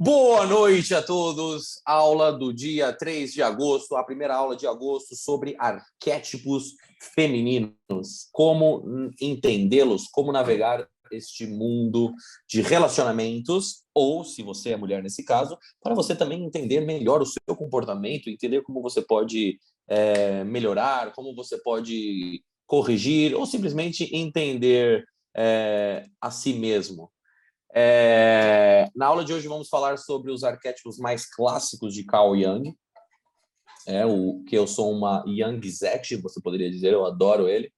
Boa noite a todos. Aula do dia 3 de agosto, a primeira aula de agosto sobre arquétipos femininos. Como entendê-los, como navegar este mundo de relacionamentos, ou, se você é mulher nesse caso, para você também entender melhor o seu comportamento, entender como você pode melhorar, como você pode corrigir, ou simplesmente entender a si mesmo. Na aula de hoje vamos falar sobre os arquétipos mais clássicos de Carl Jung, o que eu sou uma Jungzete, você poderia dizer, eu adoro ele.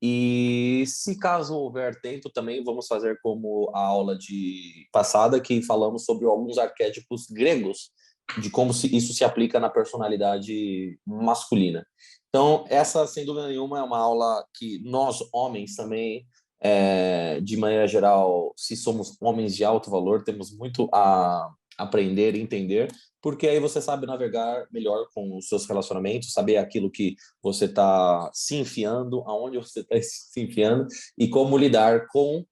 E se caso houver tempo também vamos fazer como a aula de passada, que falamos sobre alguns arquétipos gregos, de como isso se aplica na personalidade masculina. Então, essa, sem dúvida nenhuma, é uma aula que nós, homens, também, de maneira geral, se somos homens de alto valor, temos muito a aprender e entender, porque aí você sabe navegar melhor com os seus relacionamentos, saber aquilo que você está se enfiando, aonde você está se enfiando, e como lidar com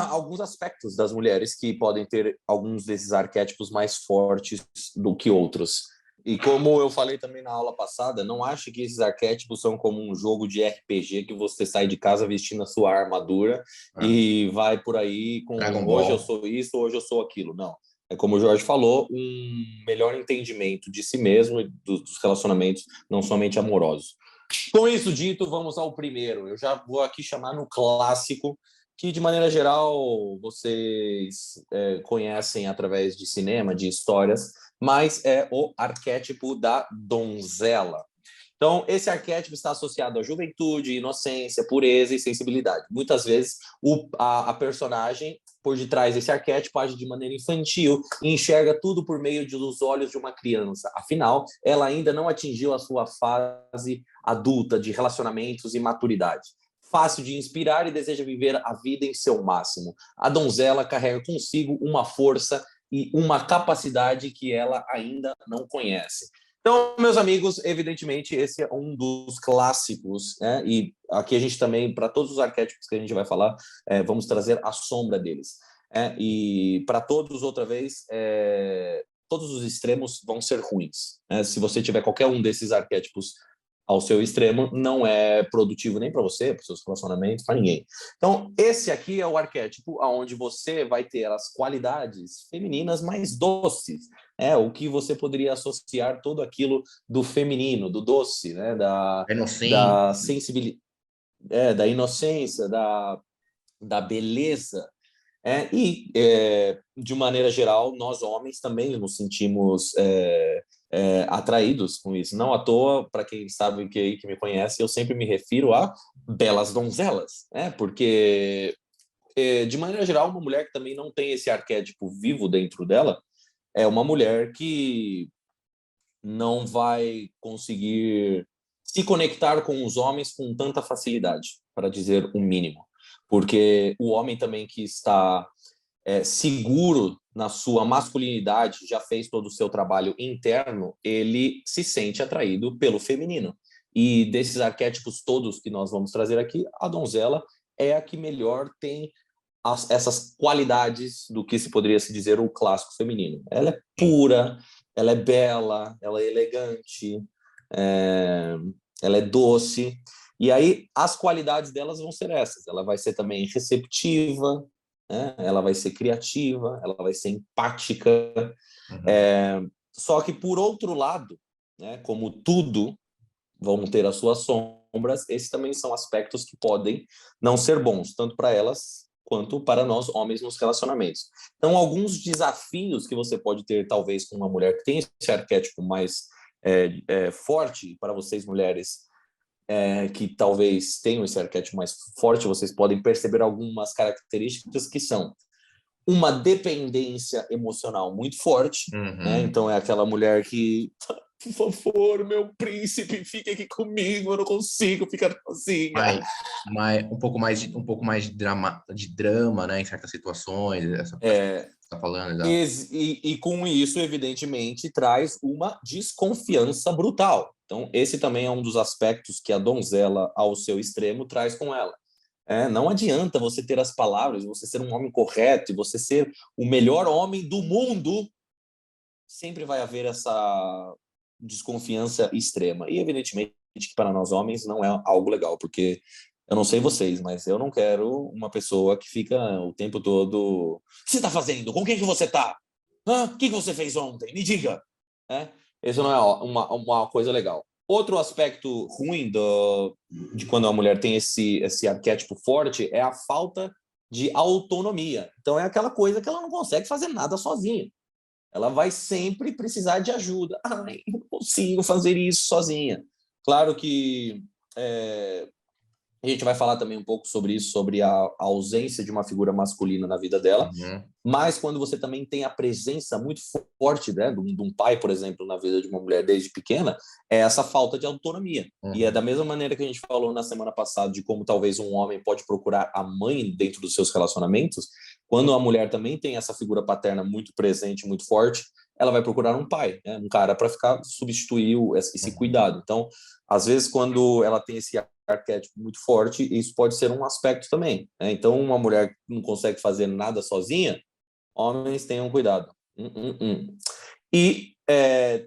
alguns aspectos das mulheres que podem ter alguns desses arquétipos mais fortes do que outros. E como eu falei também na aula passada, não ache que esses arquétipos são como um jogo de RPG que você sai de casa vestindo a sua armadura e vai por aí com hoje eu sou isso, hoje eu sou aquilo. Não. É como o Jorge falou, um melhor entendimento de si mesmo e dos relacionamentos, não somente amorosos. Com isso dito, vamos ao primeiro. Eu já vou aqui chamar no clássico, que de maneira geral vocês conhecem através de cinema, de histórias, mas é o arquétipo da donzela. Então, esse arquétipo está associado à juventude, inocência, pureza e sensibilidade. Muitas vezes, a personagem, por detrás desse arquétipo, age de maneira infantil e enxerga tudo por meio dos olhos de uma criança. Afinal, ela ainda não atingiu a sua fase adulta de relacionamentos e maturidade. Fácil de inspirar e deseja viver a vida em seu máximo. A donzela carrega consigo uma força e uma capacidade que ela ainda não conhece. Então, meus amigos, evidentemente, esse é um dos clássicos, né? E aqui a gente também, para todos os arquétipos que a gente vai falar, vamos trazer a sombra deles. E para todos, outra vez, todos os extremos vão ser ruins. Se você tiver qualquer um desses arquétipos ao seu extremo, não é produtivo nem para você, para os seus relacionamentos, para ninguém. Então, esse aqui é o arquétipo onde você vai ter as qualidades femininas mais doces, o que você poderia associar tudo aquilo do feminino, do doce, né? Da sensibilidade, da inocência, da beleza. De maneira geral, nós homens também nos sentimos atraídos com isso. Não à toa, para quem sabe que me conhece, eu sempre me refiro a belas donzelas, porque, de maneira geral, uma mulher que também não tem esse arquétipo vivo dentro dela é uma mulher que não vai conseguir se conectar com os homens com tanta facilidade, para dizer o mínimo. Porque o homem também que está seguro na sua masculinidade, já fez todo o seu trabalho interno, ele se sente atraído pelo feminino. E desses arquétipos todos que nós vamos trazer aqui, a donzela é a que melhor tem essas qualidades do que se poderia se dizer o clássico feminino. Ela é pura, ela é bela, ela é elegante, ela é doce. E aí as qualidades delas vão ser essas. Ela vai ser também receptiva, ela vai ser criativa, ela vai ser empática. Só que, por outro lado, como tudo vão ter as suas sombras, esses também são aspectos que podem não ser bons, tanto para elas quanto para nós, homens, nos relacionamentos. Então, alguns desafios que você pode ter, talvez, com uma mulher que tem esse arquétipo mais forte, para vocês, mulheres, que talvez tenham esse arquétipo mais forte, vocês podem perceber algumas características que são uma dependência emocional muito forte, Então é aquela mulher que, por favor, meu príncipe, fique aqui comigo, eu não consigo ficar sozinha. Um pouco mais de drama, né, em certas situações, essa coisa que você está falando. E com isso, evidentemente, traz uma desconfiança brutal. Então, esse também é um dos aspectos que a donzela, ao seu extremo, traz com ela. Não adianta você ter as palavras, você ser um homem correto e você ser o melhor homem do mundo, sempre vai haver essa desconfiança extrema. E, evidentemente, que para nós homens não é algo legal, porque eu não sei vocês, mas eu não quero uma pessoa que fica o tempo todo... O que você está fazendo? Com quem que você está? O que você fez ontem? Me diga. Isso não é uma coisa legal. Outro aspecto ruim de quando a mulher tem esse arquétipo forte é a falta de autonomia. Então, é aquela coisa que ela não consegue fazer nada sozinha. Ela vai sempre precisar de ajuda. Ai, não consigo fazer isso sozinha. Claro que a gente vai falar também um pouco sobre isso, sobre a ausência de uma figura masculina na vida dela, mas quando você também tem a presença muito forte, né, de um pai, por exemplo, na vida de uma mulher desde pequena, é essa falta de autonomia. E é da mesma maneira que a gente falou na semana passada de como talvez um homem pode procurar a mãe dentro dos seus relacionamentos, quando a mulher também tem essa figura paterna muito presente, muito forte, ela vai procurar um pai, né, um cara para substituir esse cuidado. Então, às vezes, quando ela tem esse arquétipo muito forte, isso pode ser um aspecto também. Então, uma mulher que não consegue fazer nada sozinha, homens tenham cuidado. E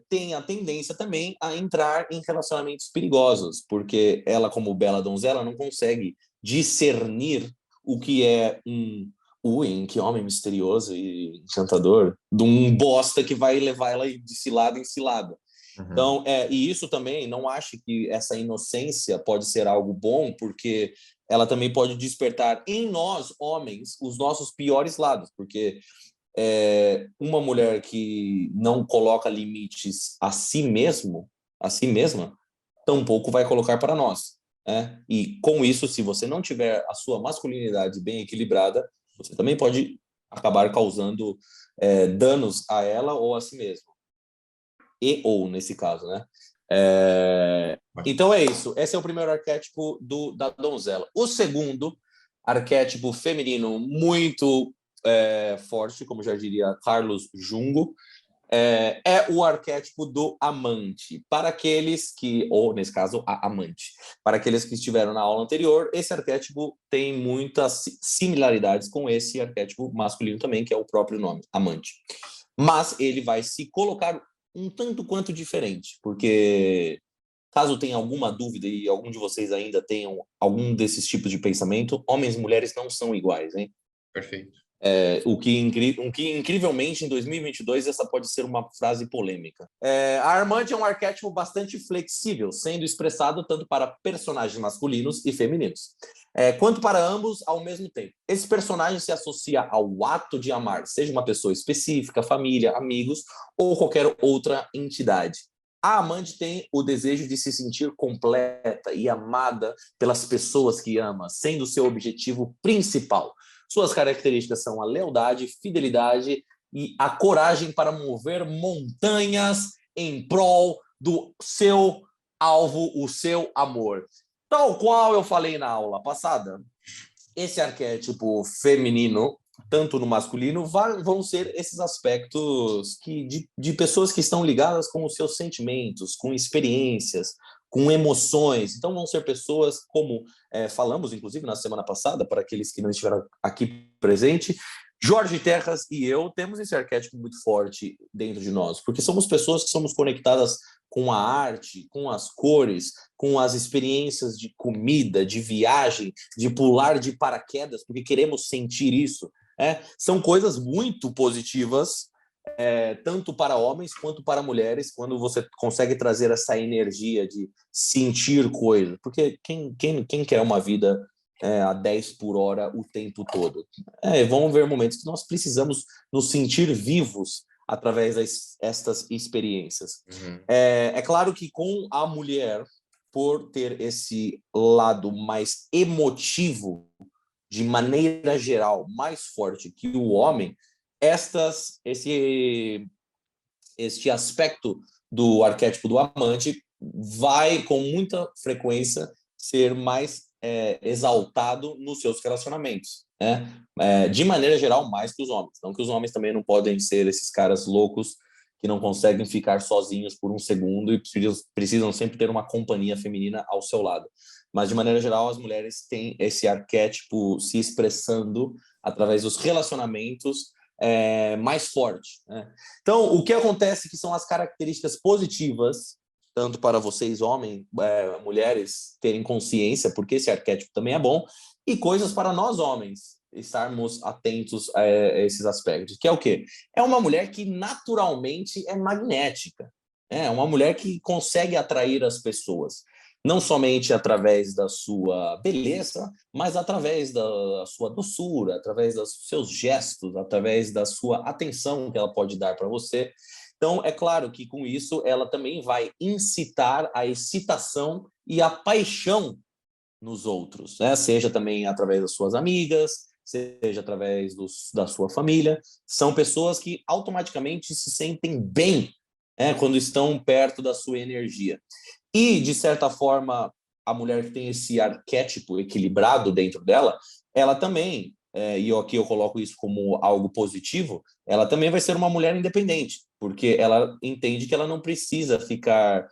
tem a tendência também a entrar em relacionamentos perigosos, porque ela, como bela donzela, não consegue discernir o que é que homem misterioso e encantador, de um bosta que vai levar ela de cilada em cilada. Então, e isso também, não acho que essa inocência pode ser algo bom, porque ela também pode despertar em nós, homens, os nossos piores lados, porque uma mulher que não coloca limites a si mesma, tampouco vai colocar para nós. E com isso, se você não tiver a sua masculinidade bem equilibrada, você também pode acabar causando danos a ela ou a si mesmo. Ou nesse caso, né? Então é isso. Esse é o primeiro arquétipo da donzela. O segundo arquétipo feminino muito forte, como já diria Carlos Jungo, é o arquétipo do amante. Para aqueles que, ou nesse caso, a amante. Para aqueles que estiveram na aula anterior, esse arquétipo tem muitas similaridades com esse arquétipo masculino também, que é o próprio nome, amante. Mas ele vai se colocar um tanto quanto diferente, porque caso tenha alguma dúvida e algum de vocês ainda tenham algum desses tipos de pensamento, homens e mulheres não são iguais, hein? Perfeito. O que incrivelmente em 2022 essa pode ser uma frase polêmica. A amante é um arquétipo bastante flexível, sendo expressado tanto para personagens masculinos e femininos, quanto para ambos ao mesmo tempo. Esse personagem se associa ao ato de amar, seja uma pessoa específica, família, amigos ou qualquer outra entidade. A amante tem o desejo de se sentir completa e amada pelas pessoas que ama, sendo seu objetivo principal. Suas características são a lealdade, fidelidade e a coragem para mover montanhas em prol do seu alvo, o seu amor. Tal qual eu falei na aula passada, esse arquétipo feminino, tanto no masculino, vão ser esses aspectos de pessoas que estão ligadas com os seus sentimentos, com experiências, com emoções. Então, vão ser pessoas, como falamos, inclusive, na semana passada, para aqueles que não estiveram aqui presente, Jorge Terras e eu temos esse arquétipo muito forte dentro de nós, porque somos pessoas que somos conectadas com a arte, com as cores, com as experiências de comida, de viagem, de pular de paraquedas, porque queremos sentir isso. São coisas muito positivas, tanto para homens quanto para mulheres, quando você consegue trazer essa energia de sentir coisas. Porque quem quer uma vida a 10 por hora o tempo todo? Vão haver momentos que nós precisamos nos sentir vivos através destas experiências. É claro que com a mulher, por ter esse lado mais emotivo, de maneira geral, mais forte que o homem, este aspecto do arquétipo do amante vai, com muita frequência, ser mais exaltado nos seus relacionamentos, de maneira geral, mais que os homens. Não que os homens também não podem ser esses caras loucos que não conseguem ficar sozinhos por um segundo e precisam sempre ter uma companhia feminina ao seu lado. mas de maneira geral as mulheres têm esse arquétipo se expressando através dos relacionamentos mais forte, né? Então, o que acontece que são as características positivas, tanto para vocês, homens, mulheres, terem consciência, porque esse arquétipo também é bom, e coisas para nós, homens, estarmos atentos a esses aspectos, que é o quê? É uma mulher que naturalmente é magnética, é uma mulher que consegue atrair as pessoas, não somente através da sua beleza, mas através da sua doçura, através dos seus gestos, através da sua atenção que ela pode dar para você. Então, é claro que com isso ela também vai incitar a excitação e a paixão nos outros, né? Seja também através das suas amigas, seja através da sua família. São pessoas que automaticamente se sentem bem, né, quando estão perto da sua energia. E, de certa forma, a mulher que tem esse arquétipo equilibrado dentro dela, ela também, e aqui eu coloco isso como algo positivo, ela também vai ser uma mulher independente, porque ela entende que ela não precisa ficar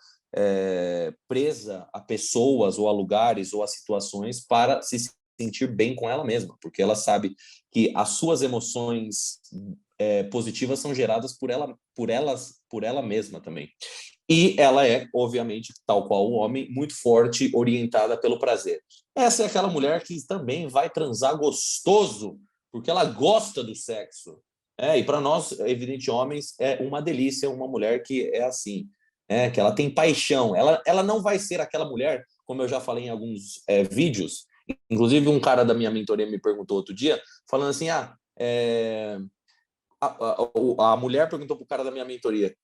presa a pessoas ou a lugares ou a situações para se sentir bem com ela mesma, porque ela sabe que as suas emoções positivas são geradas por ela mesma também. E ela é, obviamente, tal qual o homem, muito forte, orientada pelo prazer. Essa é aquela mulher que também vai transar gostoso, porque ela gosta do sexo. E para nós, evidente, homens, é uma delícia uma mulher que é assim, que ela tem paixão. Ela não vai ser aquela mulher, como eu já falei em alguns vídeos, inclusive um cara da minha mentoria me perguntou outro dia, falando assim, a mulher perguntou para o cara da minha mentoria,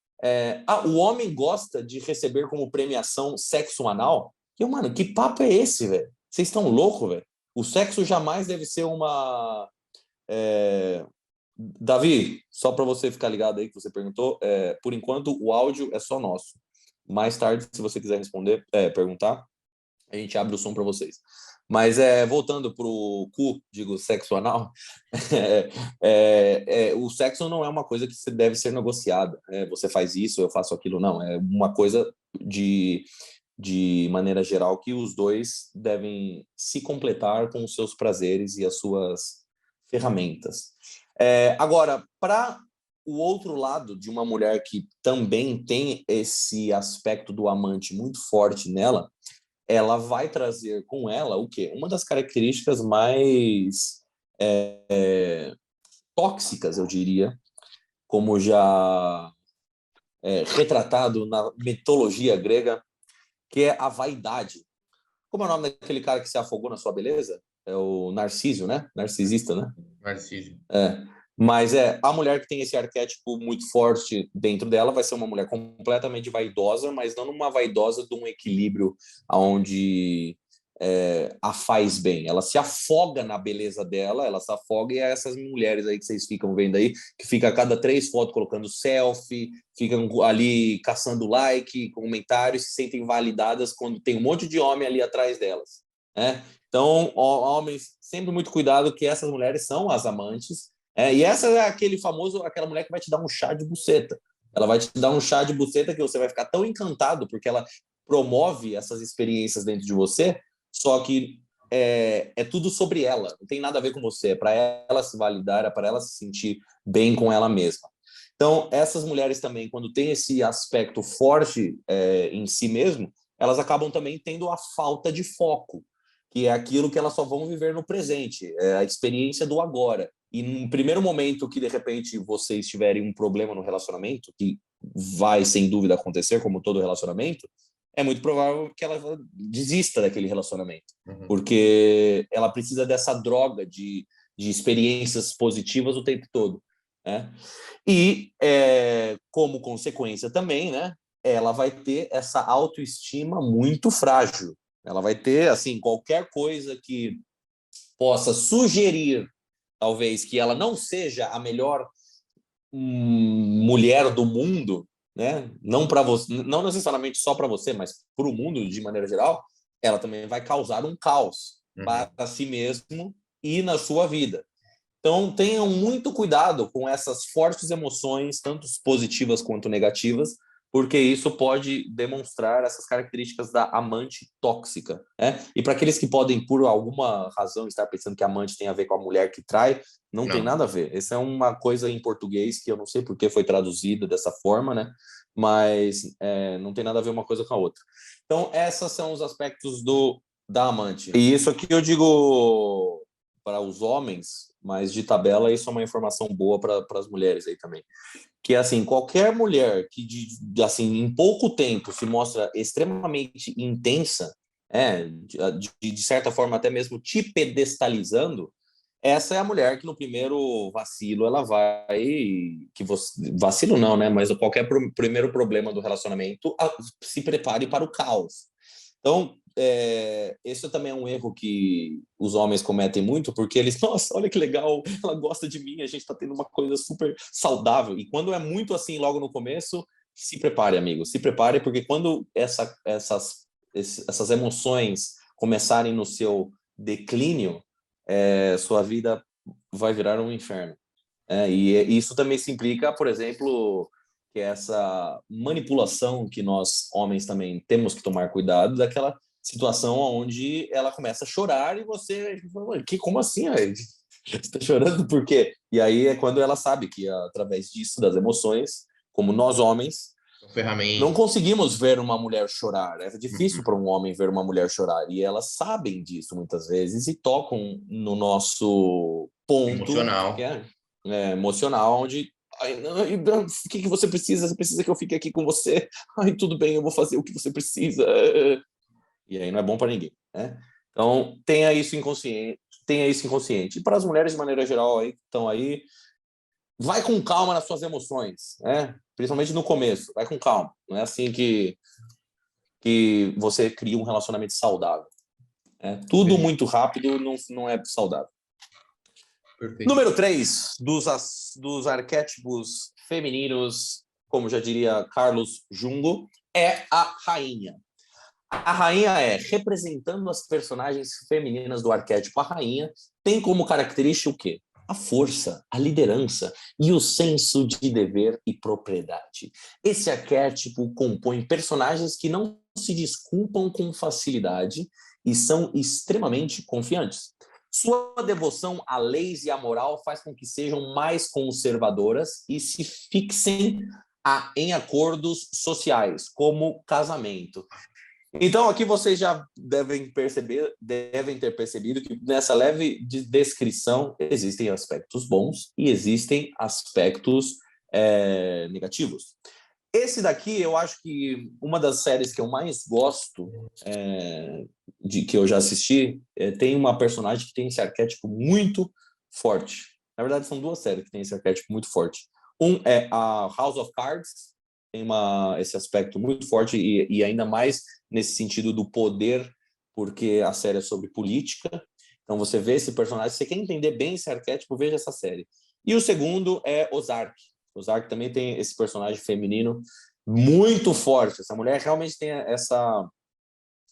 o homem gosta de receber como premiação sexo anal? Mano, que papo é esse, velho? Vocês estão loucos, velho? O sexo jamais deve ser uma... Davi, só para você ficar ligado aí que você perguntou, por enquanto o áudio é só nosso. Mais tarde, se você quiser responder, perguntar, a gente abre o som para vocês. Mas voltando para o sexo anal, o sexo não é uma coisa que deve ser negociada. Você faz isso, eu faço aquilo, não. É uma coisa de maneira geral que os dois devem se completar com os seus prazeres e as suas ferramentas. Agora, para o outro lado de uma mulher que também tem esse aspecto do amante muito forte nela, ela vai trazer com ela o quê? Uma das características mais tóxicas, eu diria, como já retratado na mitologia grega, que é a vaidade. Como é o nome daquele cara que se afogou na sua beleza? É o Narciso, né? Narcisista, né? Narciso. Mas a mulher que tem esse arquétipo muito forte dentro dela vai ser uma mulher completamente vaidosa, mas não numa vaidosa de um equilíbrio onde a faz bem. Ela se afoga na beleza dela, ela se afoga, e é essas mulheres aí que vocês ficam vendo aí, que fica a cada 3 fotos colocando selfie, ficam ali caçando like, comentários, se sentem validadas quando tem um monte de homem ali atrás delas, né? Então, homens, sempre muito cuidado, que essas mulheres são as amantes. E essa é aquela mulher que vai te dar um chá de buceta. Ela vai te dar um chá de buceta que você vai ficar tão encantado, porque ela promove essas experiências dentro de você, só que é tudo sobre ela, não tem nada a ver com você, é para ela se validar, é para ela se sentir bem com ela mesma. Então, essas mulheres também, quando tem esse aspecto forte em si mesmo, elas acabam também tendo a falta de foco, que é aquilo que elas só vão viver no presente, a experiência do agora. E no primeiro momento que, de repente, vocês tiverem um problema no relacionamento, que vai, sem dúvida, acontecer, como todo relacionamento, é muito provável que ela desista daquele relacionamento. Porque ela precisa dessa droga de experiências positivas o tempo todo, né? E, como consequência também, né, ela vai ter essa autoestima muito frágil. Ela vai ter, assim, qualquer coisa que possa sugerir, talvez, que ela não seja a melhor mulher do mundo, né? Não para você, não necessariamente só para você, mas para o mundo de maneira geral, ela também vai causar um caos para si mesmo e na sua vida. Então, tenham muito cuidado com essas fortes emoções, tanto positivas quanto negativas, porque isso pode demonstrar essas características da amante tóxica, né? E para aqueles que podem, por alguma razão, estar pensando que amante tem a ver com a mulher que trai, não tem nada a ver. Essa é uma coisa em português que eu não sei por que foi traduzida dessa forma, né? Mas não tem nada a ver uma coisa com a outra. Então, esses são os aspectos da amante. E isso aqui eu digo para os homens, mas de tabela isso é uma informação boa para as mulheres aí também. Que assim, qualquer mulher que assim, em pouco tempo se mostra extremamente intensa, de certa forma até mesmo te pedestalizando, essa é a mulher que no primeiro vacilo ela vai, que você, vacilo não, né? Mas qualquer primeiro problema do relacionamento, se prepare para o caos. Então, esse também é um erro que os homens cometem muito, porque eles, nossa, olha que legal, ela gosta de mim, a gente está tendo uma coisa super saudável. E quando é muito assim logo no começo, se prepare, amigo, se prepare, porque quando essas emoções começarem no seu declínio, sua vida vai virar um inferno. E isso também se implica, por exemplo, que essa manipulação que nós, homens, também temos que tomar cuidado, daquela situação onde ela começa a chorar e você... Como assim? Você está chorando por quê? E aí é quando ela sabe que, através disso, das emoções, como nós, homens, não conseguimos ver uma mulher chorar. É difícil para um homem ver uma mulher chorar. E elas sabem disso muitas vezes e tocam no nosso ponto emocional, que emocional, onde ai, não, o que você precisa? Você precisa que eu fique aqui com você? Ai, tudo bem, eu vou fazer o que você precisa. E aí não é bom para ninguém, né? Então, tenha isso inconsciente. E para as mulheres, de maneira geral, aí, que estão aí, vai com calma nas suas emoções, né? Principalmente no começo, vai com calma. Não é assim que você cria um relacionamento saudável. Tudo muito rápido não é saudável. Perfeito. Número 3 dos arquétipos femininos, como já diria Carlos Jungo, é a rainha. A rainha representando as personagens femininas do arquétipo. A rainha tem como característica o quê? A força, a liderança e o senso de dever e propriedade. Esse arquétipo compõe personagens que não se desculpam com facilidade e são extremamente confiantes. Sua devoção a leis e à moral faz com que sejam mais conservadoras e se fixem em acordos sociais, como casamento. Então, aqui vocês já devem ter percebido que nessa leve descrição existem aspectos bons e existem aspectos negativos. Esse daqui, eu acho que uma das séries que eu mais gosto, que eu já assisti, tem uma personagem que tem esse arquétipo muito forte. Na verdade, são duas séries que têm esse arquétipo muito forte. Um é a House of Cards, tem esse aspecto muito forte e ainda mais nesse sentido do poder, porque a série é sobre política. Então, você vê esse personagem, se você quer entender bem esse arquétipo, veja essa série. E o segundo é Ozark. Ozark também tem esse personagem feminino muito forte. Essa mulher realmente tem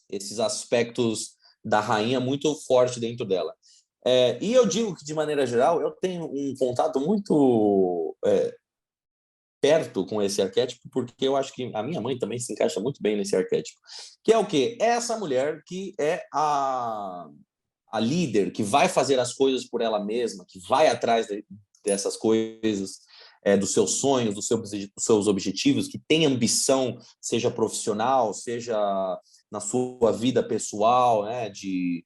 esses aspectos da rainha muito forte dentro dela. E eu digo que, de maneira geral, eu tenho um contato muito perto com esse arquétipo, porque eu acho que a minha mãe também se encaixa muito bem nesse arquétipo. Que é o quê? É essa mulher que é a líder, que vai fazer as coisas por ela mesma, que vai atrás dessas coisas, dos seus sonhos, dos seus objetivos, que tem ambição, seja profissional, seja na sua vida pessoal, né, de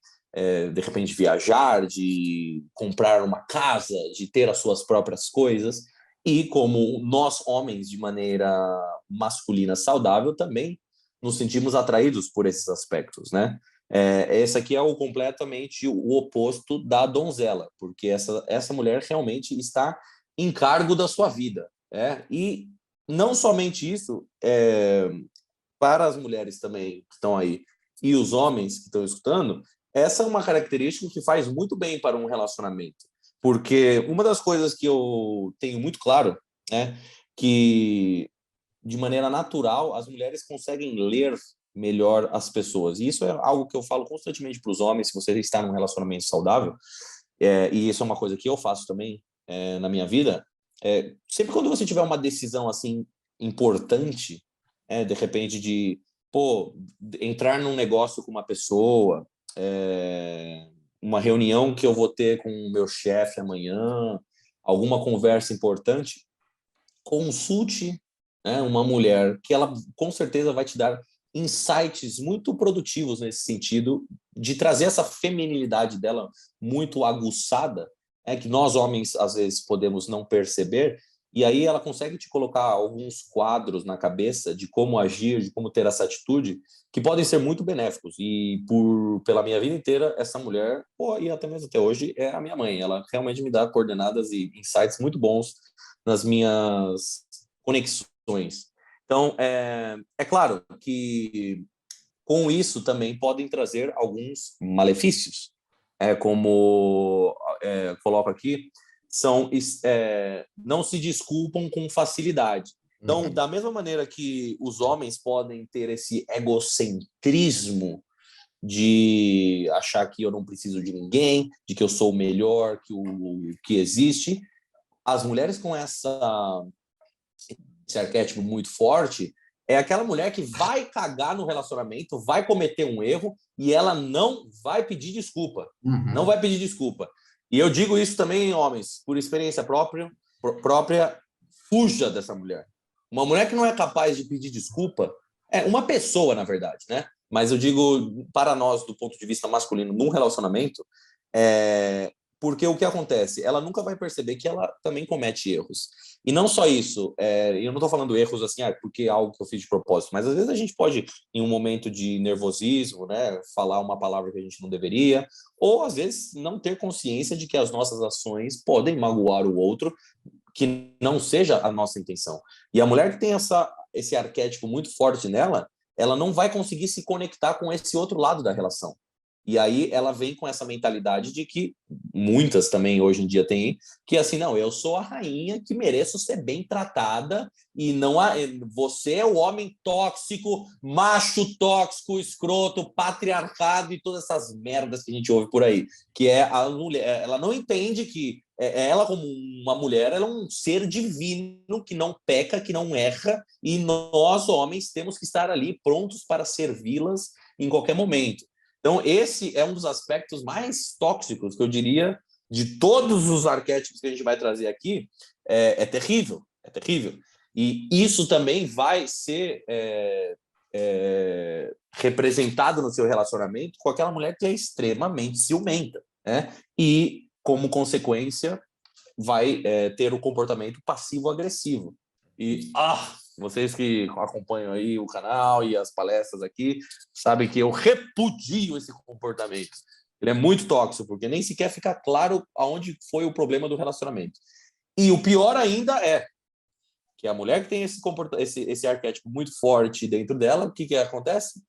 repente viajar, de comprar uma casa, de ter as suas próprias coisas. E como nós, homens, de maneira masculina saudável, também nos sentimos atraídos por esses aspectos, né? Esse aqui é completamente o oposto da donzela, porque essa mulher realmente está em cargo da sua vida. E não somente isso, para as mulheres também que estão aí e os homens que estão escutando, essa é uma característica que faz muito bem para um relacionamento. Porque uma das coisas que eu tenho muito claro é que, de maneira natural, as mulheres conseguem ler melhor as pessoas. E isso é algo que eu falo constantemente para os homens, se você está num relacionamento saudável, e isso é uma coisa que eu faço também na minha vida, sempre quando você tiver uma decisão assim importante, de repente de entrar num negócio com uma pessoa, uma reunião que eu vou ter com o meu chefe amanhã, alguma conversa importante, consulte, né, uma mulher que ela com certeza vai te dar insights muito produtivos nesse sentido de trazer essa feminilidade dela muito aguçada, que nós homens às vezes podemos não perceber, e aí ela consegue te colocar alguns quadros na cabeça de como agir, de como ter essa atitude, que podem ser muito benéficos. E pela minha vida inteira, essa mulher, e até mesmo até hoje, é a minha mãe. Ela realmente me dá coordenadas e insights muito bons nas minhas conexões. Então, é claro que com isso também podem trazer alguns malefícios. Como coloco aqui, não se desculpam com facilidade. Então, da mesma maneira que os homens podem ter esse egocentrismo de achar que eu não preciso de ninguém, de que eu sou o melhor que existe, as mulheres com esse arquétipo muito forte é aquela mulher que vai cagar no relacionamento, vai cometer um erro e ela não vai pedir desculpa. Não vai pedir desculpa. E eu digo isso também, homens, por experiência própria, fuja dessa mulher. Uma mulher que não é capaz de pedir desculpa, uma pessoa, na verdade, né? Mas eu digo, para nós, do ponto de vista masculino, num relacionamento, porque o que acontece? Ela nunca vai perceber que ela também comete erros. E não só isso, eu não estou falando erros assim, porque é algo que eu fiz de propósito, mas às vezes a gente pode, em um momento de nervosismo, né, falar uma palavra que a gente não deveria, ou às vezes não ter consciência de que as nossas ações podem magoar o outro, que não seja a nossa intenção. E a mulher que tem esse arquétipo muito forte nela, ela não vai conseguir se conectar com esse outro lado da relação. E aí ela vem com essa mentalidade de que muitas também hoje em dia têm, que assim, não, eu sou a rainha que mereço ser bem tratada e não você é o homem tóxico, macho tóxico, escroto, patriarcado e todas essas merdas que a gente ouve por aí, que é a mulher, ela não entende que ela como uma mulher, ela é um ser divino que não peca, que não erra, e nós homens temos que estar ali prontos para servi-las em qualquer momento. Então, esse é um dos aspectos mais tóxicos, que eu diria, de todos os arquétipos que a gente vai trazer aqui. É terrível, é terrível. E isso também vai ser representado no seu relacionamento com aquela mulher que é extremamente ciumenta, né? E, como consequência, vai ter o comportamento passivo-agressivo. E, vocês que acompanham aí o canal e as palestras aqui, sabem que eu repudio esse comportamento. Ele é muito tóxico, porque nem sequer fica claro aonde foi o problema do relacionamento. E o pior ainda é que a mulher que tem esse arquétipo muito forte dentro dela, o que acontece?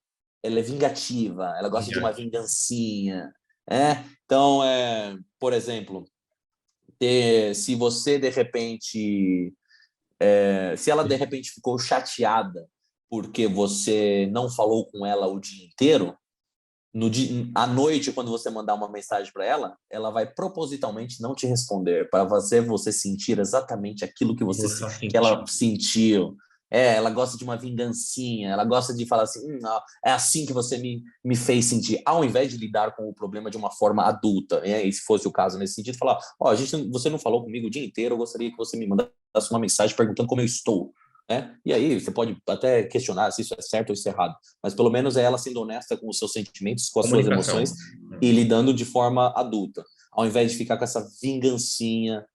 Ela é vingativa, ela gosta de uma vingancinha. Então, por exemplo, se você, de repente... se ela de repente ficou chateada porque você não falou com ela o dia inteiro, à noite, quando você mandar uma mensagem para ela, ela vai propositalmente não te responder, para fazer você sentir exatamente aquilo que ela sentiu. Ela gosta de uma vingancinha, ela gosta de falar assim, é assim que você me fez sentir, ao invés de lidar com o problema de uma forma adulta, e se fosse o caso nesse sentido, falar, você não falou comigo o dia inteiro, eu gostaria que você me mandasse uma mensagem perguntando como eu estou. E aí você pode até questionar se isso é certo ou isso é errado, mas pelo menos é ela sendo honesta com os seus sentimentos, com as suas emoções e lidando de forma adulta, ao invés de ficar com essa vingancinha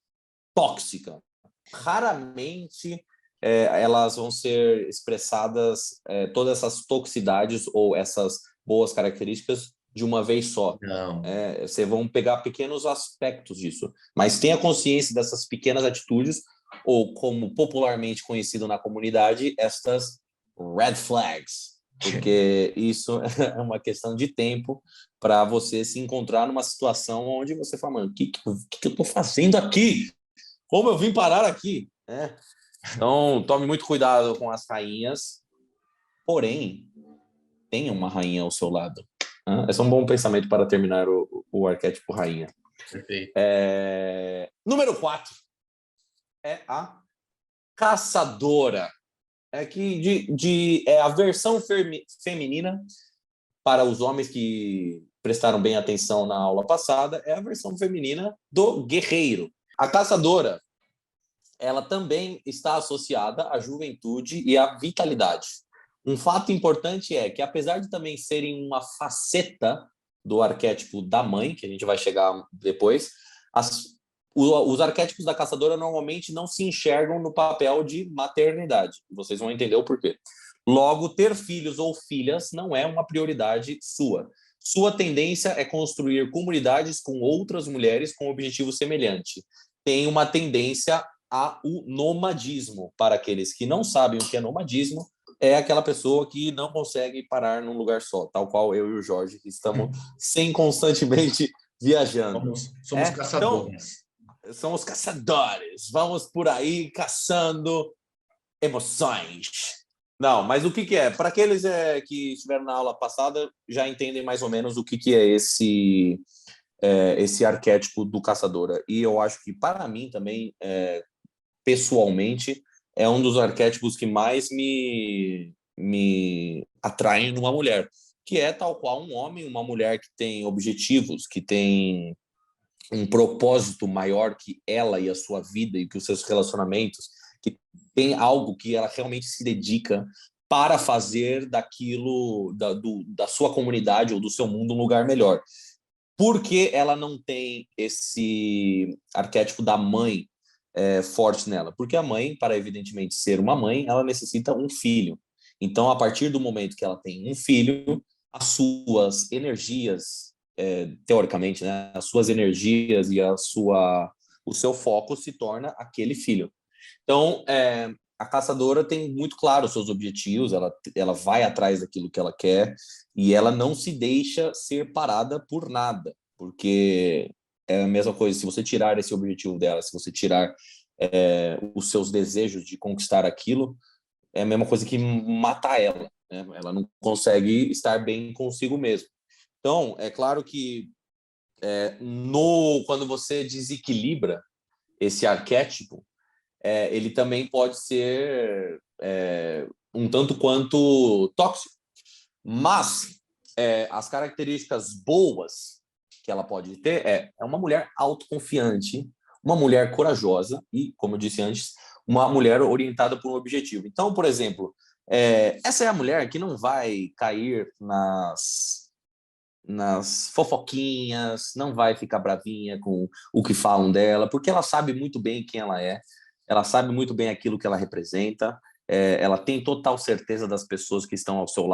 tóxica. Raramente elas vão ser expressadas, todas essas toxicidades ou essas boas características de uma vez só. Vocês vão pegar pequenos aspectos disso, mas tenha consciência dessas pequenas atitudes, ou como popularmente conhecido na comunidade, estas red flags, porque isso é uma questão de tempo para você se encontrar numa situação onde você fala, mano, o que eu estou fazendo aqui? Como eu vim parar aqui? Então, tome muito cuidado com as rainhas, porém, tenha uma rainha ao seu lado. Esse é um bom pensamento para terminar o arquétipo rainha. Perfeito. Número 4 é a caçadora. é que é a versão feminina para os homens que prestaram bem atenção na aula passada, é a versão feminina do guerreiro. A caçadora, ela também está associada à juventude e à vitalidade. Um fato importante é que, apesar de também serem uma faceta do arquétipo da mãe, que a gente vai chegar depois, os arquétipos da caçadora normalmente não se enxergam no papel de maternidade. Vocês vão entender o porquê. Logo, ter filhos ou filhas não é uma prioridade sua. Sua tendência é construir comunidades com outras mulheres com objetivo semelhante. Tem uma tendência ao nomadismo. Para aqueles que não sabem o que é nomadismo, é aquela pessoa que não consegue parar num lugar só, tal qual eu e o Jorge, que estamos constantemente viajando. Somos caçadores. Então, somos caçadores. Vamos por aí caçando emoções. Não, mas o que é? Para aqueles que estiveram na aula passada, já entendem mais ou menos o que é esse arquétipo do caçadora. E eu acho que, para mim também, pessoalmente, é um dos arquétipos que mais me atraem numa mulher, que é tal qual um homem, uma mulher que tem objetivos, que tem um propósito maior que ela e a sua vida e que os seus relacionamentos, que tem algo que ela realmente se dedica para fazer daquilo, da sua comunidade ou do seu mundo um lugar melhor. Por que ela não tem esse arquétipo da mãe forte nela? Porque a mãe, para evidentemente ser uma mãe, ela necessita um filho. Então, a partir do momento que ela tem um filho, as suas energias, teoricamente, né, as suas energias e o seu foco se torna aquele filho. Então, a caçadora tem muito claro os seus objetivos, ela vai atrás daquilo que ela quer e ela não se deixa ser parada por nada, porque é a mesma coisa, se você tirar esse objetivo dela, se você tirar os seus desejos de conquistar aquilo, é a mesma coisa que matar ela, né? Ela não consegue estar bem consigo mesma. Então, é claro que quando você desequilibra esse arquétipo, ele também pode ser um tanto quanto tóxico. Mas as características boas que ela pode ter é uma mulher autoconfiante, uma mulher corajosa e, como eu disse antes, uma mulher orientada por um objetivo. Então, por exemplo, essa é a mulher que não vai cair nas fofoquinhas, não vai ficar bravinha com o que falam dela, porque ela sabe muito bem quem ela sabe muito bem aquilo que ela representa, ela tem total certeza das pessoas que estão ao seu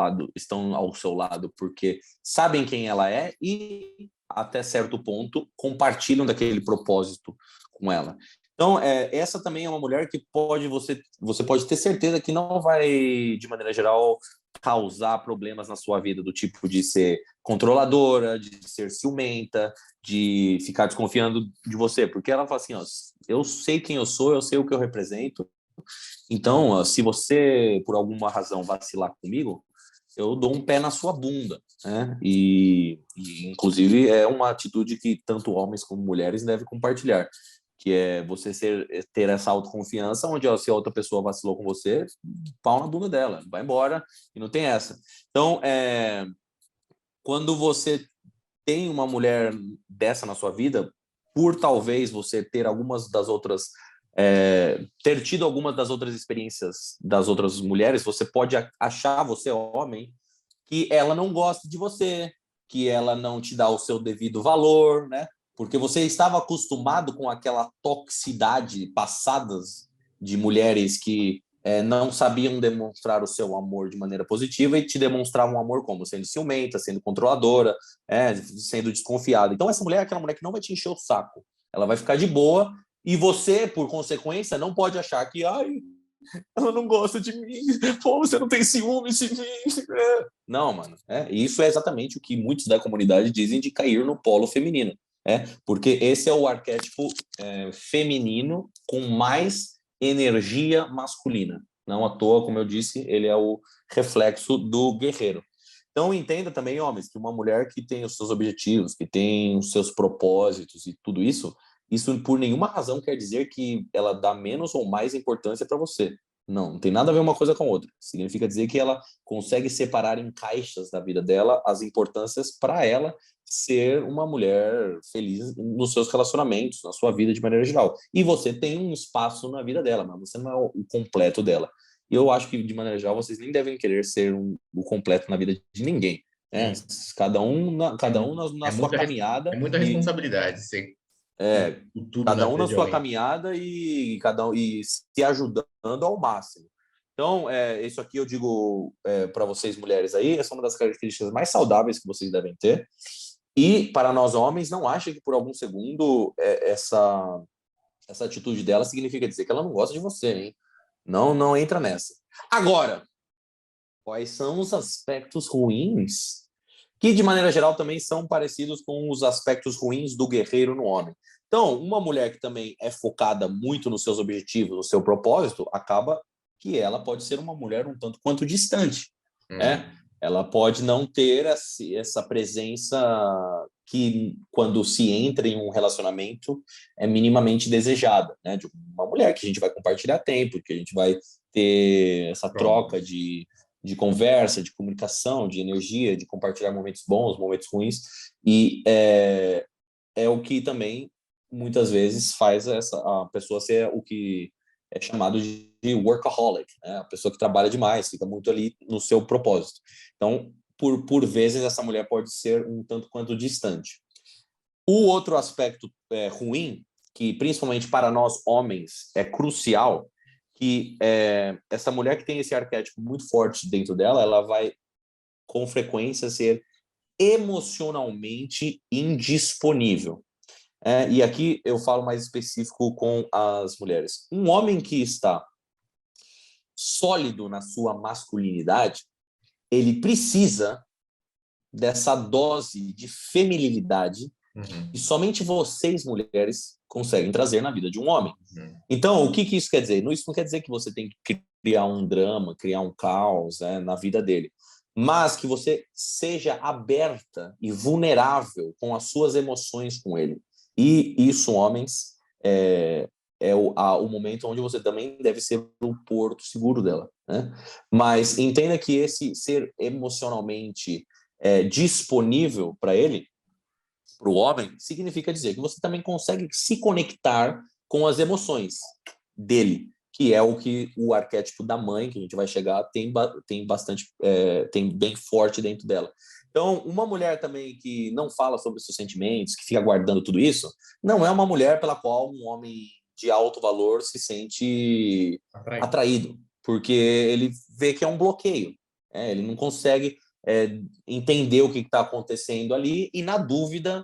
lado porque sabem quem ela é e, até certo ponto, compartilham daquele propósito com ela. Então, essa também é uma mulher que você pode ter certeza que não vai, de maneira geral, causar problemas na sua vida, do tipo de ser controladora, de ser ciumenta, de ficar desconfiando de você, porque ela fala assim, ó, eu sei quem eu sou, eu sei o que eu represento, então, ó, se você, por alguma razão, vacilar comigo, eu dou um pé na sua bunda, né? Inclusive, é uma atitude que tanto homens como mulheres devem compartilhar, que é você ter essa autoconfiança, onde ó, se a outra pessoa vacilou com você, pau na bunda dela, vai embora, e não tem essa. Então, quando você tem uma mulher dessa na sua vida, por talvez você ter ter tido algumas das outras experiências das outras mulheres, você pode achar, você homem, que ela não gosta de você, que ela não te dá o seu devido valor, né? Porque você estava acostumado com aquela toxicidade passadas de mulheres que não sabiam demonstrar o seu amor de maneira positiva e te demonstravam amor como? Sendo ciumenta, sendo controladora, sendo desconfiada. Então, essa mulher é aquela mulher que não vai te encher o saco. Ela vai ficar de boa e você, por consequência, não pode achar que ela não gosta de mim, pô, você não tem ciúmes de mim. Não, mano. Isso é exatamente o que muitos da comunidade dizem de cair no polo feminino. Porque esse é o arquétipo feminino com mais energia masculina. Não à toa, como eu disse, ele é o reflexo do guerreiro. Então, entenda também, homens, que uma mulher que tem os seus objetivos, que tem os seus propósitos e tudo isso por nenhuma razão quer dizer que ela dá menos ou mais importância para você. Não tem nada a ver uma coisa com a outra. Significa dizer que ela consegue separar em caixas da vida dela as importâncias para ela ser uma mulher feliz nos seus relacionamentos, na sua vida de maneira geral. E você tem um espaço na vida dela, mas você não é o completo dela. E eu acho que, de maneira geral, vocês nem devem querer ser o completo na vida de ninguém. Né? Sim. Cada um na sua É caminhada muita e responsabilidade ser é, tudo na cada um vida na de sua alguém. caminhada e cada um e se ajudando ao máximo. Então, isso aqui eu digo para vocês mulheres aí, essa é uma das características mais saudáveis que vocês devem ter. E para nós homens, não acha que por algum segundo essa atitude dela significa dizer que ela não gosta de você, hein? Não, não entra nessa. Agora, quais são os aspectos ruins que, de maneira geral, também são parecidos com os aspectos ruins do guerreiro no homem? Então, uma mulher que também é focada muito nos seus objetivos, no seu propósito, acaba que ela pode ser uma mulher um tanto quanto distante, né? Ela pode não ter essa presença que, quando se entra em um relacionamento, é minimamente desejada, né? De uma mulher que a gente vai compartilhar tempo, que a gente vai ter essa Pronto. troca de conversa, de comunicação, de energia, de compartilhar momentos bons, momentos ruins, e é o que também muitas vezes faz a pessoa ser o que é chamado de workaholic, né? A pessoa que trabalha demais, fica muito ali no seu propósito. Então, por vezes, essa mulher pode ser um tanto quanto distante. O outro aspecto ruim, que principalmente para nós homens é crucial, que essa mulher que tem esse arquétipo muito forte dentro dela, ela vai com frequência ser emocionalmente indisponível. E aqui eu falo mais específico com as mulheres. Um homem que está sólido na sua masculinidade, ele precisa dessa dose de feminilidade Uhum. que somente vocês, mulheres, conseguem trazer na vida de um homem. Uhum. Então, o que isso quer dizer? Isso não quer dizer que você tem que criar um drama, criar um caos na vida dele, mas que você seja aberta e vulnerável com as suas emoções com ele. E isso, homens, o momento onde você também deve ser o porto seguro dela. Né? Mas entenda que esse ser emocionalmente disponível para ele, para o homem, significa dizer que você também consegue se conectar com as emoções dele, que é o que o arquétipo da mãe, que a gente vai chegar, tem bastante, tem bem forte dentro dela. Então, uma mulher também que não fala sobre seus sentimentos, que fica guardando tudo isso, não é uma mulher pela qual um homem de alto valor se sente atraído, porque ele vê que é um bloqueio. Ele não consegue entender o que está acontecendo ali e, na dúvida,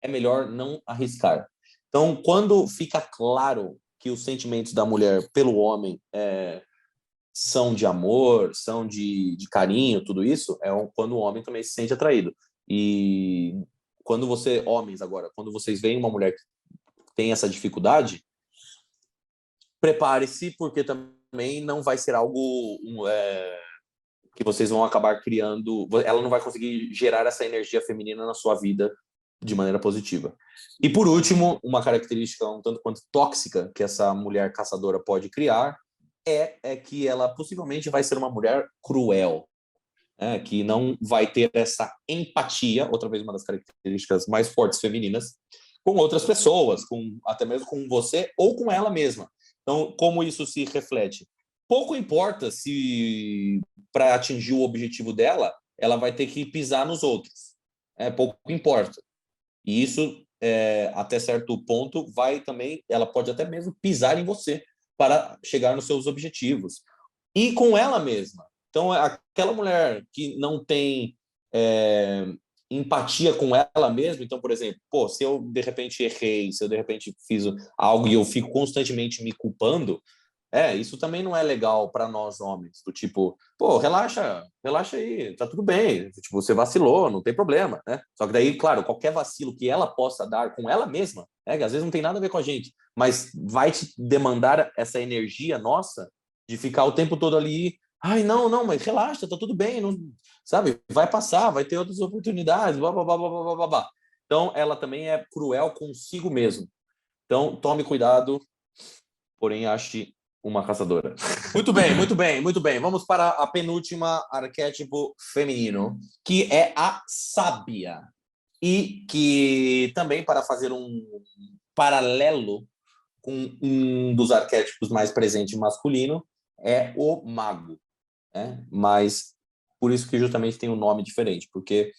é melhor não arriscar. Então, quando fica claro que os sentimentos da mulher pelo homem são de amor, são de carinho, tudo isso, quando o homem também se sente atraído. E quando homens agora, quando vocês veem uma mulher que tem essa dificuldade, prepare-se, porque também não vai ser algo que vocês vão acabar criando, ela não vai conseguir gerar essa energia feminina na sua vida de maneira positiva. E por último, uma característica um tanto quanto tóxica que essa mulher caçadora pode criar é que ela possivelmente vai ser uma mulher cruel, que não vai ter essa empatia, outra vez uma das características mais fortes femininas, com outras pessoas, até mesmo com você ou com ela mesma. Então, como isso se reflete? Pouco importa se, para atingir o objetivo dela, ela vai ter que pisar nos outros. Pouco importa. E isso, até certo ponto, ela pode até mesmo pisar em você para chegar nos seus objetivos. E com ela mesma. Então, aquela mulher que não tem empatia com ela mesma, então, por exemplo, se eu de repente errei, se eu de repente fiz algo e eu fico constantemente me culpando, isso também não é legal para nós homens, do tipo, relaxa aí, tá tudo bem, tipo, você vacilou, não tem problema, né? Só que daí, claro, qualquer vacilo que ela possa dar com ela mesma, que às vezes não tem nada a ver com a gente, mas vai te demandar essa energia nossa de ficar o tempo todo ali, ai, não, mas relaxa, tá tudo bem, não, sabe? Vai passar, vai ter outras oportunidades, blá, blá, blá, blá, blá, blá, blá. Então, ela também é cruel consigo mesmo. Então, tome cuidado, porém, ache Uma caçadora. Muito bem, muito bem, muito bem. Vamos para a penúltima arquétipo feminino, que é a sábia. E que também, para fazer um paralelo com um dos arquétipos mais presentes masculino, é o mago. Né? Mas por isso que justamente tem um nome diferente, porque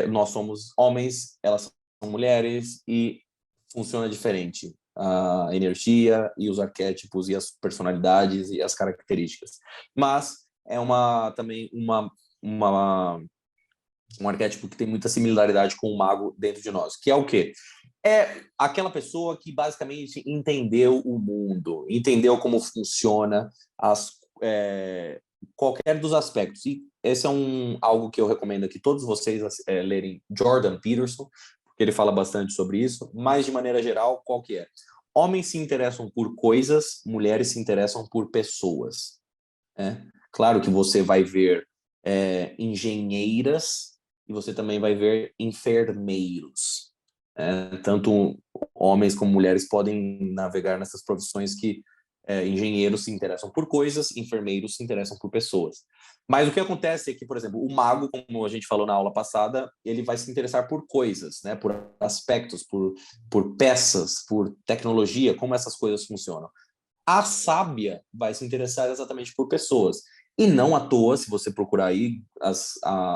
nós somos homens, elas são mulheres e funciona diferente a energia e os arquétipos e as personalidades e as características. Mas é também um arquétipo que tem muita similaridade com o mago dentro de nós, que é o quê? É aquela pessoa que basicamente entendeu o mundo, entendeu como funciona qualquer dos aspectos. E esse é algo que eu recomendo que todos vocês lerem Jordan Peterson, porque ele fala bastante sobre isso, mas de maneira geral, qual que é? Homens se interessam por coisas, mulheres se interessam por pessoas. Né? Claro que você vai ver engenheiras e você também vai ver enfermeiros. Tanto homens como mulheres podem navegar nessas profissões que engenheiros se interessam por coisas, enfermeiros se interessam por pessoas. Mas o que acontece é que, por exemplo, o mago, como a gente falou na aula passada, ele vai se interessar por coisas, né? Por aspectos, por peças, por tecnologia, como essas coisas funcionam. A sábia vai se interessar exatamente por pessoas. E não à toa, se você procurar aí,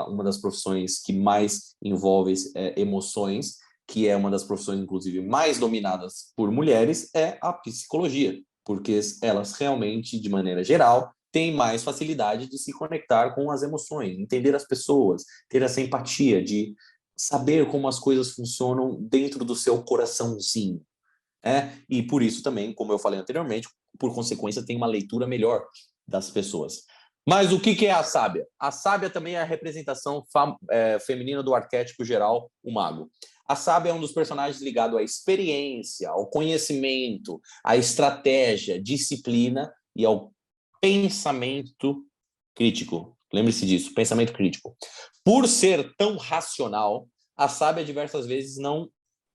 uma das profissões que mais envolve emoções, que é uma das profissões, inclusive, mais dominadas por mulheres, é a psicologia. Porque elas realmente, de maneira geral, têm mais facilidade de se conectar com as emoções, entender as pessoas, ter essa empatia, de saber como as coisas funcionam dentro do seu coraçãozinho. E por isso também, como eu falei anteriormente, por consequência, tem uma leitura melhor das pessoas. Mas o que é a sábia? A sábia também é a representação feminina do arquétipo geral, o mago. A sábia é um dos personagens ligado à experiência, ao conhecimento, à estratégia, disciplina e ao pensamento crítico. Lembre-se disso, pensamento crítico. Por ser tão racional, a sábia diversas vezes não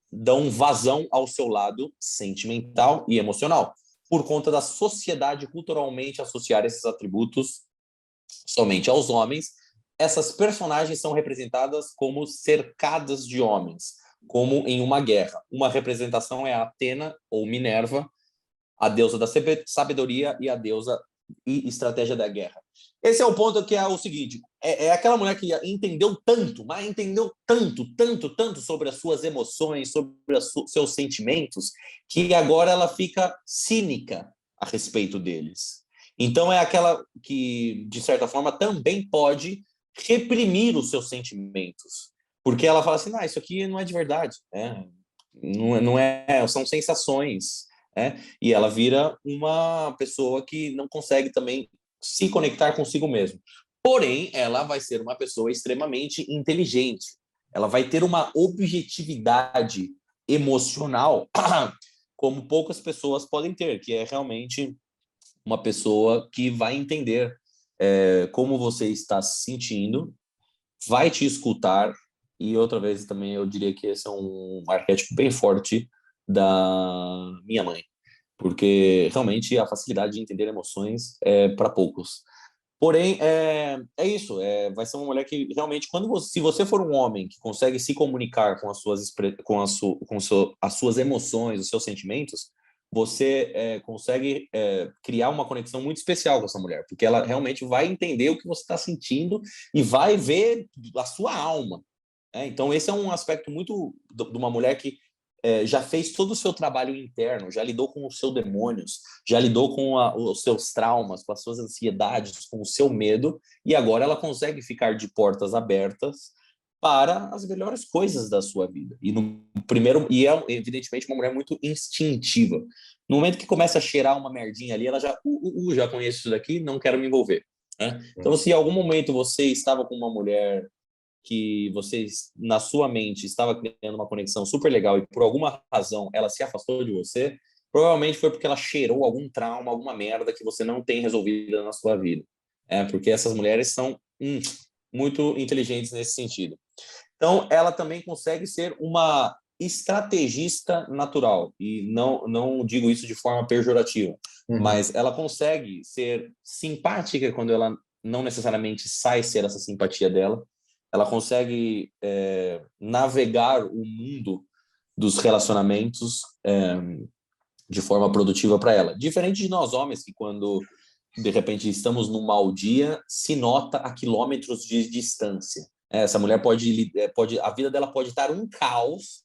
dão vazão ao seu lado sentimental e emocional, por conta da sociedade culturalmente associar esses atributos somente aos homens. Essas personagens são representadas como cercadas de homens, como em uma guerra. Uma representação é a Atena ou Minerva, a deusa da sabedoria e a deusa e estratégia da guerra. Esse é o ponto, que é o seguinte, é aquela mulher que entendeu tanto, mas entendeu tanto sobre as suas emoções, sobre seus sentimentos, que agora ela fica cínica a respeito deles. Então é aquela que, de certa forma, também pode reprimir os seus sentimentos, porque ela fala assim, isso aqui não é de verdade, não é, são sensações, e ela vira uma pessoa que não consegue também se conectar consigo mesmo. Porém, ela vai ser uma pessoa extremamente inteligente. Ela vai ter uma objetividade emocional como poucas pessoas podem ter, que é realmente uma pessoa que vai entender como você está se sentindo, vai te escutar, e outra vez também eu diria que esse é um arquétipo bem forte da minha mãe, porque realmente a facilidade de entender emoções é para poucos. Porém, é isso, vai ser uma mulher que realmente, se você for um homem que consegue se comunicar com as suas emoções, os seus sentimentos, você consegue criar uma conexão muito especial com essa mulher, porque ela realmente vai entender o que você está sentindo e vai ver a sua alma. Então, esse é um aspecto muito de uma mulher que já fez todo o seu trabalho interno, já lidou com os seus demônios, já lidou com os seus traumas, com as suas ansiedades, com o seu medo, e agora ela consegue ficar de portas abertas para as melhores coisas da sua vida. E é evidentemente uma mulher muito instintiva. No momento que começa a cheirar uma merdinha ali, ela já conheço isso daqui, não quero me envolver. Então, se em algum momento você estava com uma mulher que você, na sua mente, estava criando uma conexão super legal e por alguma razão ela se afastou de você, provavelmente foi porque ela cheirou algum trauma, alguma merda que você não tem resolvida na sua vida. Porque essas mulheres são muito inteligentes nesse sentido. Então, ela também consegue ser uma estrategista natural, e não digo isso de forma pejorativa, mas ela consegue ser simpática quando ela não necessariamente sai ser essa simpatia dela. Ela consegue navegar o mundo dos relacionamentos de forma produtiva para ela. Diferente de nós homens, que quando, de repente, estamos num mau dia, se nota a quilômetros de distância. Essa mulher a vida dela pode estar um caos,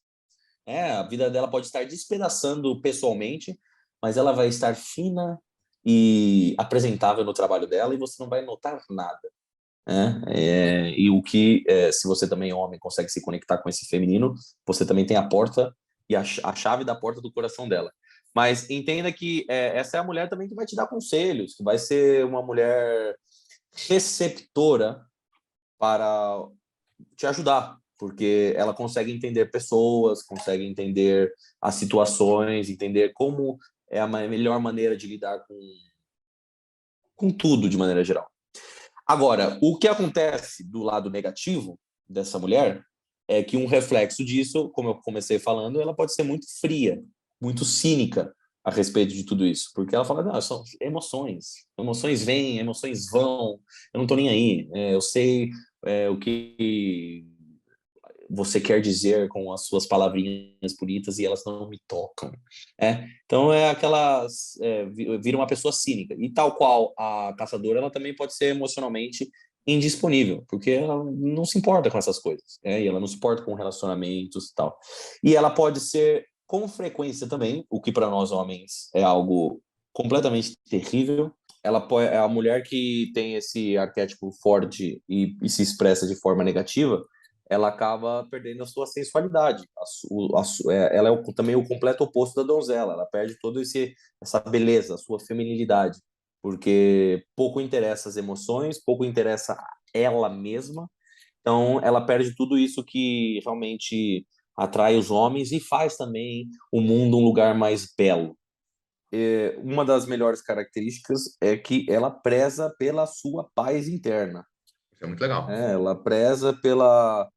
a vida dela pode estar despedaçando pessoalmente, mas ela vai estar fina e apresentável no trabalho dela e você não vai notar nada. E o que, se você também é homem, consegue se conectar com esse feminino, você também tem a porta e a chave da porta do coração dela. Mas entenda que essa é a mulher também que vai te dar conselhos, que vai ser uma mulher receptora para te ajudar, porque ela consegue entender pessoas, consegue entender as situações, entender como é a melhor maneira de lidar com tudo de maneira geral. Agora, o que acontece do lado negativo dessa mulher é que um reflexo disso, como eu comecei falando, ela pode ser muito fria, muito cínica a respeito de tudo isso, porque ela fala, não, são emoções vêm, emoções vão, eu não tô nem aí, eu sei o que você quer dizer com as suas palavrinhas bonitas e elas não me tocam. Então vira uma pessoa cínica. E tal qual a caçadora, ela também pode ser emocionalmente indisponível, porque ela não se importa com essas coisas, e ela não se importa com relacionamentos e tal. E ela pode ser, com frequência também, o que para nós homens é algo completamente terrível, ela é a mulher que tem esse arquétipo forte e se expressa de forma negativa, ela acaba perdendo a sua sensualidade. Ela é também o completo oposto da donzela. Ela perde toda essa beleza, a sua feminilidade, porque pouco interessa as emoções, pouco interessa ela mesma. Então, ela perde tudo isso que realmente atrai os homens e faz também o mundo um lugar mais belo. Uma das melhores características é que ela preza pela sua paz interna. Isso é muito legal. Ela preza pela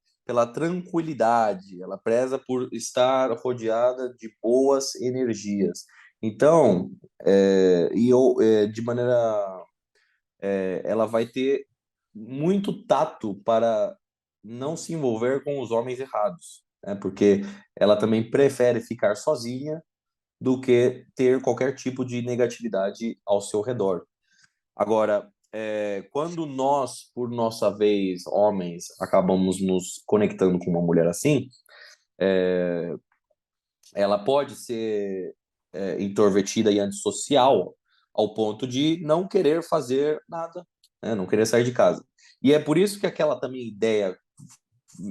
tranquilidade, ela preza por estar rodeada de boas energias. Então, de maneira, ela vai ter muito tato para não se envolver com os homens errados, porque ela também prefere ficar sozinha do que ter qualquer tipo de negatividade ao seu redor. Agora, quando nós, por nossa vez, homens, acabamos nos conectando com uma mulher assim, ela pode ser introvertida e antissocial ao ponto de não querer fazer nada, não querer sair de casa. E é por isso que aquela também ideia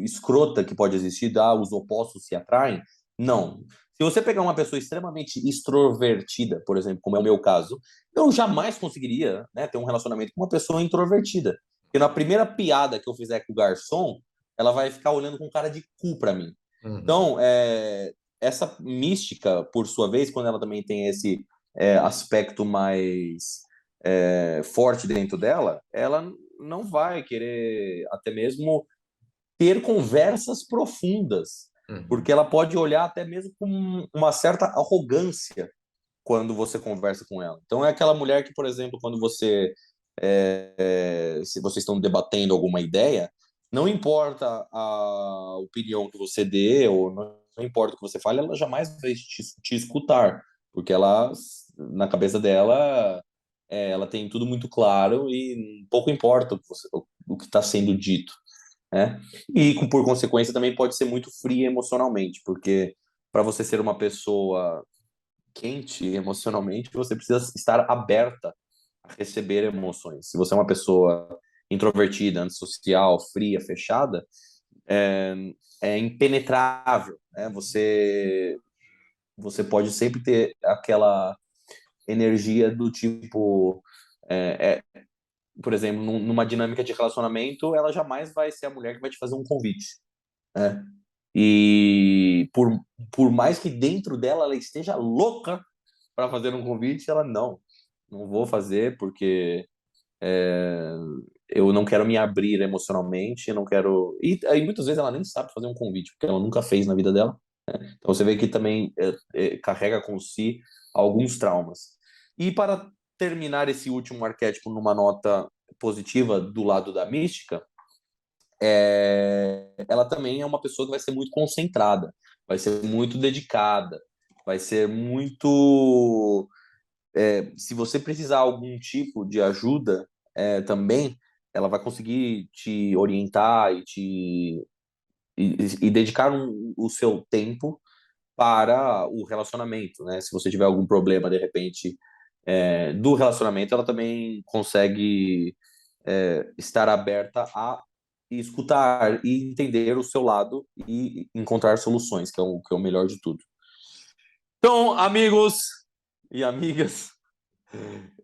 escrota que pode existir, os opostos se atraem, não. Se você pegar uma pessoa extremamente extrovertida, por exemplo, como é o meu caso, eu jamais conseguiria ter um relacionamento com uma pessoa introvertida. Porque na primeira piada que eu fizer com o garçom, ela vai ficar olhando com cara de cu para mim. Então, essa mística, por sua vez, quando ela também tem esse aspecto mais forte dentro dela, ela não vai querer até mesmo ter conversas profundas, porque ela pode olhar até mesmo com uma certa arrogância quando você conversa com ela. Então é aquela mulher que, por exemplo, quando se vocês estão debatendo alguma ideia, não importa a opinião que você dê ou não importa o que você fale, ela jamais vai te escutar, porque ela, na cabeça dela, ela tem tudo muito claro e pouco importa o que está sendo dito. E, por consequência, também pode ser muito fria emocionalmente, porque para você ser uma pessoa quente emocionalmente, você precisa estar aberta a receber emoções. Se você é uma pessoa introvertida, antissocial, fria, fechada, é impenetrável. Você pode sempre ter aquela energia do tipo... por exemplo, numa dinâmica de relacionamento, ela jamais vai ser a mulher que vai te fazer um convite. E por mais que dentro dela ela esteja louca para fazer um convite, ela não vou fazer porque eu não quero me abrir emocionalmente, eu não quero... E aí muitas vezes ela nem sabe fazer um convite, porque ela nunca fez na vida dela, Então você vê que também carrega com si alguns traumas. E para terminar esse último arquétipo numa nota positiva do lado da mística, ela também é uma pessoa que vai ser muito concentrada, vai ser muito dedicada, vai ser muito. Se você precisar algum tipo de ajuda também, ela vai conseguir te orientar e dedicar o seu tempo para o relacionamento, né? Se você tiver algum problema, de repente, do relacionamento, ela também consegue estar aberta a escutar e entender o seu lado e encontrar soluções, que é o melhor de tudo. Então, amigos e amigas,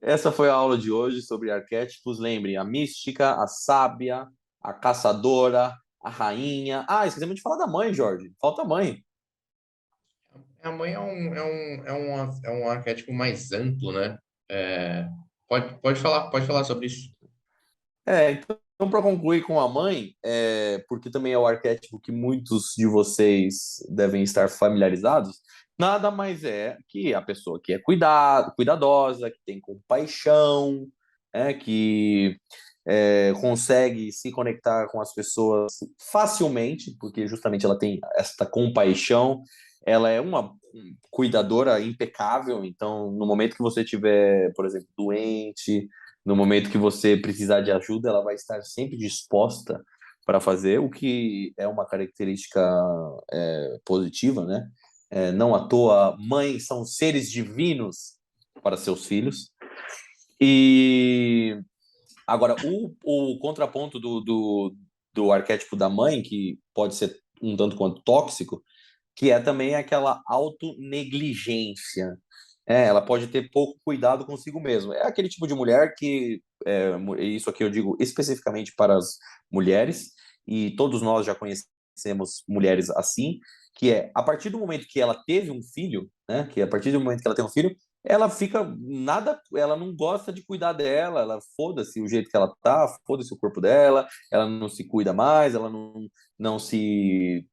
essa foi a aula de hoje sobre arquétipos. Lembrem, a mística, a sábia, a caçadora, a rainha. Ah, esquecemos de falar da mãe, Jorge. Falta a mãe. A mãe é um arquétipo mais amplo, né? Pode falar sobre isso. Então para concluir com a mãe, porque também é o arquétipo que muitos de vocês devem estar familiarizados, nada mais é que a pessoa que é cuidadosa, que tem compaixão, que consegue se conectar com as pessoas facilmente, porque justamente ela tem esta compaixão, ela é uma cuidadora impecável, então no momento que você estiver, por exemplo, doente, no momento que você precisar de ajuda, ela vai estar sempre disposta para fazer, o que é uma característica positiva, né? Não à toa, mães são seres divinos para seus filhos. E agora, o contraponto do arquétipo da mãe, que pode ser um tanto quanto tóxico, que é também aquela autonegligência. Ela pode ter pouco cuidado consigo mesma. É aquele tipo de mulher que, isso aqui eu digo especificamente para as mulheres, e todos nós já conhecemos mulheres assim, que a partir do momento que ela teve um filho, né, que a partir do momento que ela tem um filho, ela fica nada, ela não gosta de cuidar dela, ela foda-se o jeito que ela tá, foda-se o corpo dela, ela não se cuida mais, ela não se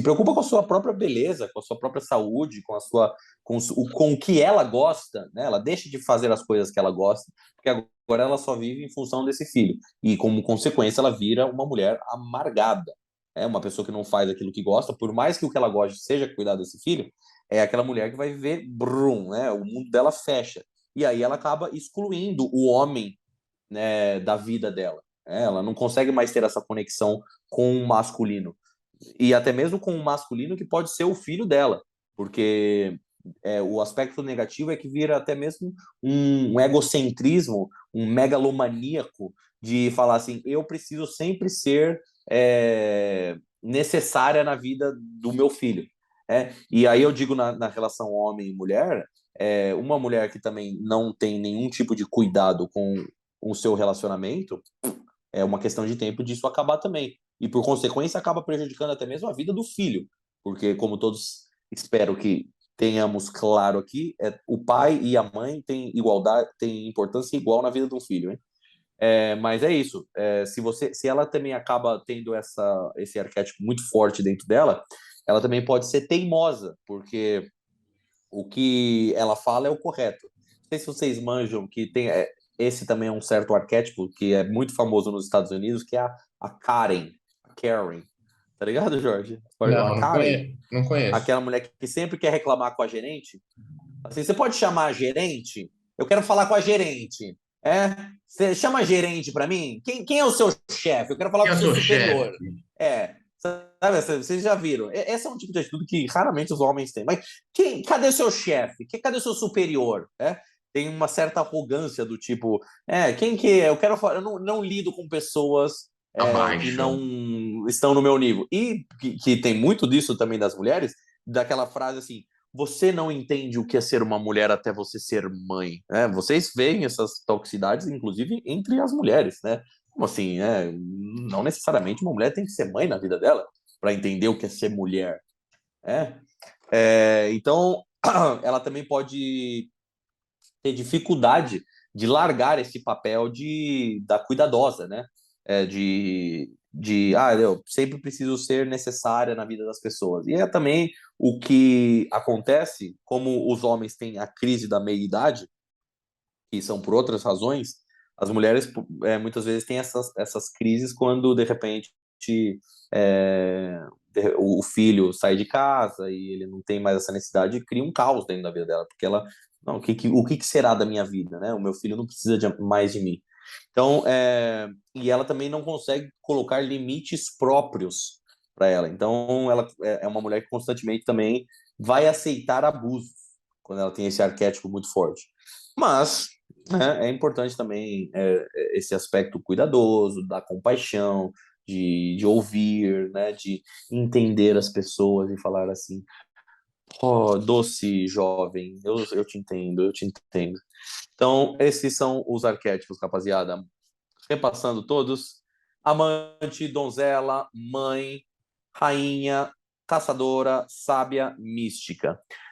preocupa com a sua própria beleza, com a sua própria saúde, com o que ela gosta, né? Ela deixa de fazer as coisas que ela gosta, porque agora ela só vive em função desse filho. E como consequência, ela vira uma mulher amargada. É uma pessoa que não faz aquilo que gosta, por mais que o que ela goste seja cuidar desse filho, é aquela mulher que vai viver brum, né? O mundo dela fecha. E aí ela acaba excluindo o homem, né, da vida dela. Ela não consegue mais ter essa conexão com o masculino e até mesmo com o masculino que pode ser o filho dela, porque o aspecto negativo é que vira até mesmo um egocentrismo, um megalomaníaco de falar assim, eu preciso sempre ser necessária na vida do meu filho. E aí eu digo na relação homem e mulher, uma mulher que também não tem nenhum tipo de cuidado com o seu relacionamento, é uma questão de tempo disso acabar também. E, por consequência, acaba prejudicando até mesmo a vida do filho. Porque, como todos espero que tenhamos claro aqui, o pai e a mãe têm igualdade, têm importância igual na vida de um filho, hein? Mas é isso. Se ela também acaba tendo esse arquétipo muito forte dentro dela, ela também pode ser teimosa, porque o que ela fala é o correto. Não sei se vocês manjam que tem. Esse também é um certo arquétipo que é muito famoso nos Estados Unidos, que é a Karen. A Karen. Tá ligado, Jorge? A Não Karen. conheço. Não conheço. Aquela mulher que sempre quer reclamar com a gerente. Assim, você pode chamar a gerente? Eu quero falar com a gerente. Você chama a gerente para mim? Quem é o seu chefe? Eu quero falar Quem com é o o seu seu chefe? superior. Sabe, vocês já viram. Esse é um tipo de atitude que raramente os homens têm. Mas cadê o seu chefe? Cadê o seu superior? Tem uma certa arrogância do tipo, quem que é? Eu não lido com pessoas que Abaixo. não estão no meu nível. E que tem muito disso também das mulheres, daquela frase assim, você não entende o que é ser uma mulher até você ser mãe. Vocês veem essas toxicidades, inclusive, entre as mulheres, né? Como assim, não necessariamente uma mulher tem que ser mãe na vida dela para entender o que é ser mulher. Então, ela também pode ter dificuldade de largar esse papel da cuidadosa, né? eu sempre preciso ser necessária na vida das pessoas. E é também o que acontece, como os homens têm a crise da meia-idade, que são por outras razões, as mulheres muitas vezes têm essas crises quando, de repente, o filho sai de casa e ele não tem mais essa necessidade, e cria um caos dentro da vida dela, porque ela, não, o que será da minha vida, né? O meu filho não precisa mais de mim. Então, e ela também não consegue colocar limites próprios para ela. Então, ela é uma mulher que constantemente também vai aceitar abusos quando ela tem esse arquétipo muito forte. Mas é importante também esse aspecto cuidadoso, da compaixão, de ouvir, né, de entender as pessoas e falar assim: oh, doce jovem, eu te entendo, eu te entendo. Então, esses são os arquétipos, rapaziada. Repassando todos: amante, donzela, mãe, rainha, caçadora, sábia, mística.